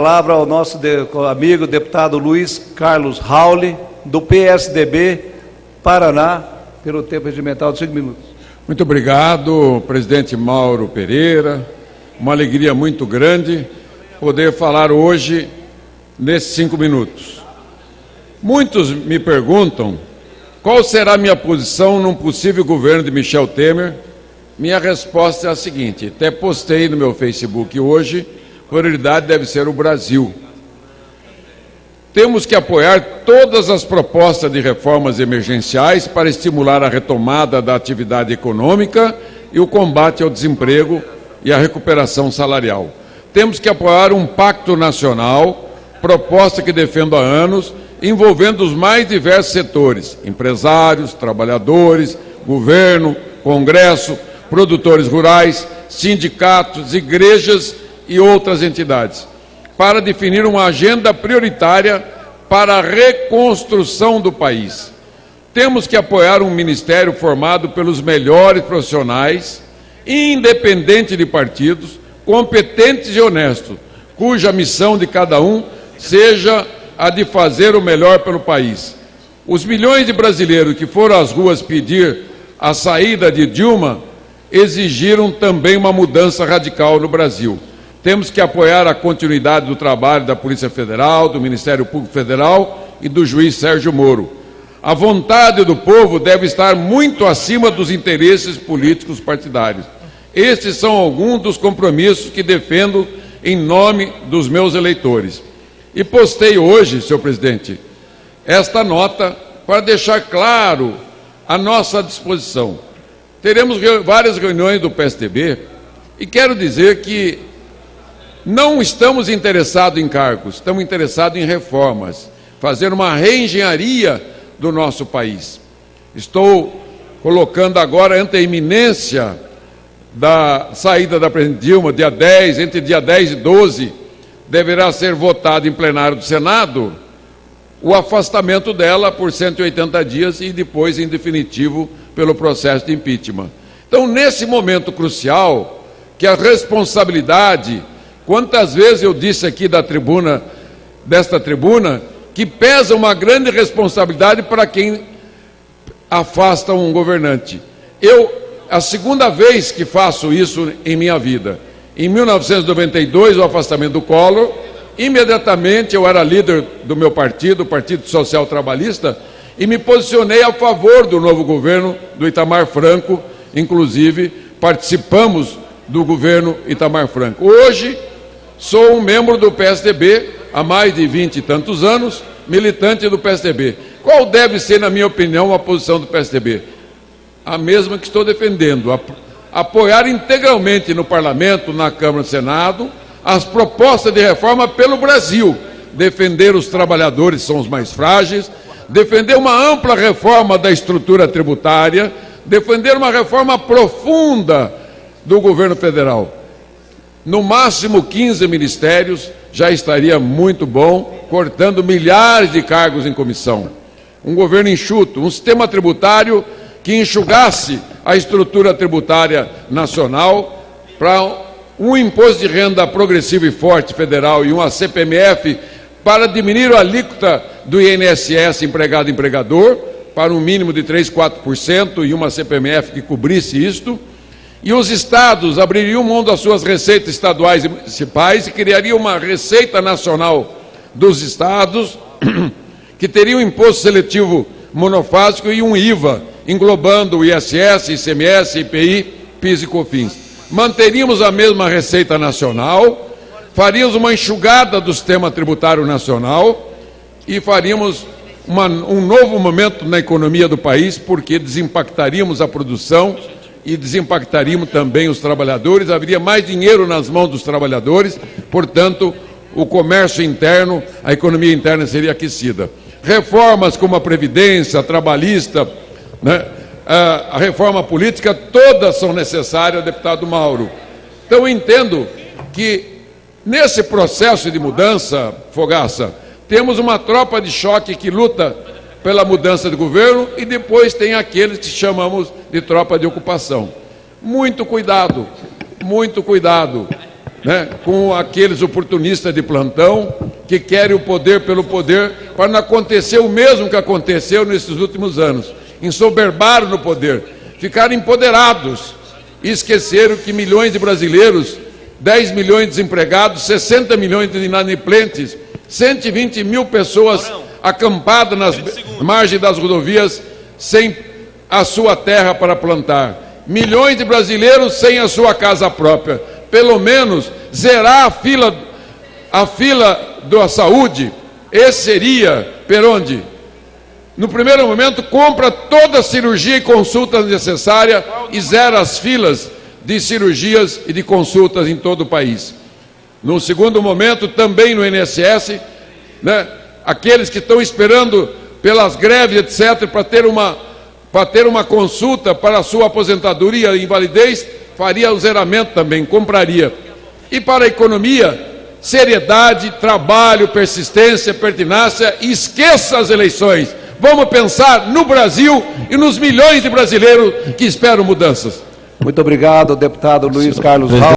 Palavra ao nosso amigo deputado Luiz Carlos Rauli, do PSDB, Paraná, pelo tempo regimental de 5 minutos. Muito obrigado, presidente Mauro Pereira. Uma alegria muito grande poder falar hoje nesses 5 minutos. Muitos me perguntam qual será a minha posição num possível governo de Michel Temer. Minha resposta é a seguinte: até postei no meu Facebook hoje, prioridade deve ser o Brasil. Temos que apoiar todas as propostas de reformas emergenciais para estimular a retomada da atividade econômica e o combate ao desemprego e a recuperação salarial. Temos que apoiar um pacto nacional, proposta que defendo há anos, envolvendo os mais diversos setores: empresários, trabalhadores, governo, Congresso, produtores rurais, sindicatos, igrejas e outras entidades, para definir uma agenda prioritária para a reconstrução do país. Temos que apoiar um ministério formado pelos melhores profissionais, independente de partidos, competentes e honestos, cuja missão de cada um seja a de fazer o melhor pelo país. Os milhões de brasileiros que foram às ruas pedir a saída de Dilma exigiram também uma mudança radical no Brasil. Temos que apoiar a continuidade do trabalho da Polícia Federal, do Ministério Público Federal e do juiz Sérgio Moro. A vontade do povo deve estar muito acima dos interesses políticos partidários. Estes são alguns dos compromissos que defendo em nome dos meus eleitores. E postei hoje, senhor presidente, esta nota para deixar claro a nossa disposição. Teremos várias reuniões do PSDB e quero dizer que não estamos interessados em cargos, estamos interessados em reformas, fazer uma reengenharia do nosso país. Estou colocando agora, ante a iminência da saída da presidente Dilma, dia 10, entre dia 10 e 12, deverá ser votado em plenário do Senado o afastamento dela por 180 dias e depois, em definitivo, pelo processo de impeachment. Então, nesse momento crucial, que a responsabilidade... Quantas vezes eu disse aqui desta tribuna, que pesa uma grande responsabilidade para quem afasta um governante. A segunda vez que faço isso em minha vida. Em 1992, o afastamento do Collor, imediatamente eu era líder do meu partido, o Partido Social Trabalhista, e me posicionei a favor do novo governo do Itamar Franco, inclusive participamos do governo Itamar Franco. Hoje, sou um membro do PSDB há mais de 20 e tantos anos, militante do PSDB. Qual deve ser, na minha opinião, a posição do PSDB? A mesma que estou defendendo, apoiar integralmente no Parlamento, na Câmara e no Senado, as propostas de reforma pelo Brasil, defender os trabalhadores, que são os mais frágeis, defender uma ampla reforma da estrutura tributária, defender uma reforma profunda do governo federal. No máximo 15 ministérios, já estaria muito bom, cortando milhares de cargos em comissão. Um governo enxuto, um sistema tributário que enxugasse a estrutura tributária nacional para um imposto de renda progressivo e forte federal e uma CPMF para diminuir a alíquota do INSS empregado-empregador para um mínimo de 3, 4% e uma CPMF que cobrisse isto. E os estados abririam mão das suas receitas estaduais e municipais e criariam uma receita nacional dos estados, que teria um imposto seletivo monofásico e um IVA, englobando o ISS, ICMS, IPI, PIS e COFINS. Manteríamos a mesma receita nacional, faríamos uma enxugada do sistema tributário nacional e faríamos um novo momento na economia do país, porque desimpactaríamos a produção e desimpactaríamos também os trabalhadores, haveria mais dinheiro nas mãos dos trabalhadores, portanto, o comércio interno, a economia interna seria aquecida. Reformas como a Previdência, a Trabalhista, né, a reforma política, todas são necessárias, deputado Mauro. Então, eu entendo que, nesse processo de mudança, Fogaça, temos uma tropa de choque que luta pela mudança de governo e depois tem aqueles que chamamos de tropa de ocupação. Muito cuidado, né, com aqueles oportunistas de plantão que querem o poder pelo poder, para não acontecer o mesmo que aconteceu nesses últimos anos. Ensoberbaram no poder, ficaram empoderados e esqueceram que milhões de brasileiros, 10 milhões de desempregados, 60 milhões de inadimplentes, 120 mil pessoas acampadas nas margens das rodovias sem a sua terra para plantar, milhões de brasileiros sem a sua casa própria. Pelo menos zerar a fila da saúde. Esse seria, Perondi, no primeiro momento, compra toda a cirurgia e consulta necessária e zera as filas de cirurgias e de consultas em todo o país. No segundo momento, também no INSS, né, aqueles que estão esperando pelas greves, etc., para ter uma consulta para a sua aposentadoria e invalidez, faria o zeramento também, compraria. E para a economia, seriedade, trabalho, persistência, pertinácia, e esqueça as eleições. Vamos pensar no Brasil e nos milhões de brasileiros que esperam mudanças. Muito obrigado, deputado Luiz Carlos Raul.